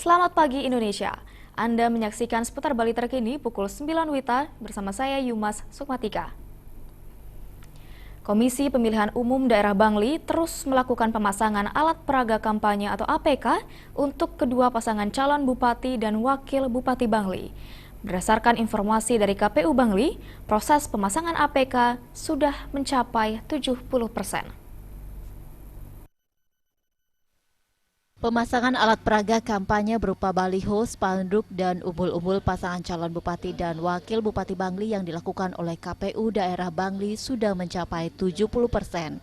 Selamat pagi Indonesia. Anda menyaksikan seputar Bali terkini pukul 9 WITA bersama saya Yumas Sukmatika. Komisi Pemilihan Umum Daerah Bangli terus melakukan pemasangan alat peraga kampanye atau APK untuk kedua pasangan calon bupati dan wakil bupati Bangli. Berdasarkan informasi dari KPU Bangli, proses pemasangan APK sudah mencapai 70%. Pemasangan alat peraga kampanye berupa baliho, spanduk, dan umbul-umbul pasangan calon bupati dan wakil bupati Bangli yang dilakukan oleh KPU daerah Bangli sudah mencapai 70%.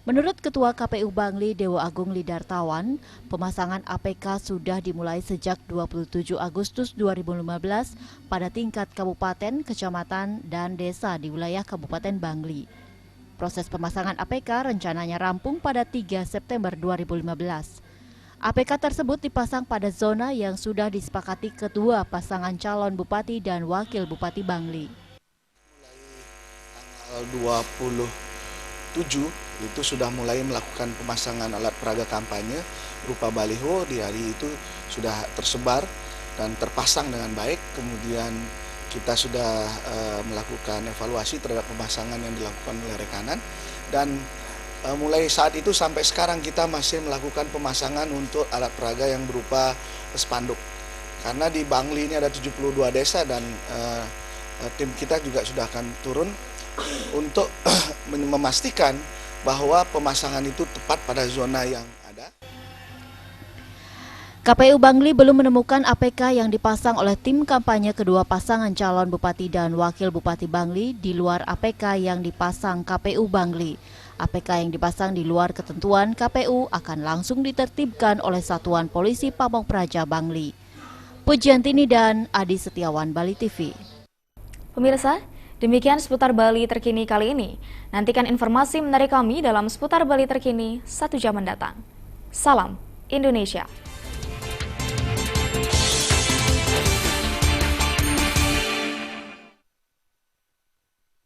Menurut Ketua KPU Bangli Dewa Agung Lidartawan, pemasangan APK sudah dimulai sejak 27 Agustus 2015 pada tingkat kabupaten, kecamatan, dan desa di wilayah Kabupaten Bangli. Proses pemasangan APK rencananya rampung pada 3 September 2015. APK tersebut dipasang pada zona yang sudah disepakati kedua pasangan calon bupati dan wakil bupati Bangli. Tanggal 27 itu sudah mulai melakukan pemasangan alat peraga kampanye berupa baliho. Di hari itu sudah tersebar dan terpasang dengan baik. Kemudian kita sudah melakukan evaluasi terhadap pemasangan yang dilakukan oleh rekanan, dan mulai saat itu sampai sekarang kita masih melakukan pemasangan untuk alat peraga yang berupa spanduk. Karena di Bangli ini ada 72 desa dan tim kita juga sudah akan turun untuk memastikan bahwa pemasangan itu tepat pada zona yang ada. KPU Bangli belum menemukan APK yang dipasang oleh tim kampanye kedua pasangan calon bupati dan wakil bupati Bangli di luar APK yang dipasang KPU Bangli. APK yang dipasang di luar ketentuan KPU akan langsung ditertibkan oleh Satuan Polisi Pamong Praja Bangli. Pujiantini dan Adi Setiawan, Bali TV. Pemirsa, demikian seputar Bali terkini kali ini. Nantikan informasi menarik kami dalam seputar Bali terkini 1 jam mendatang. Salam Indonesia.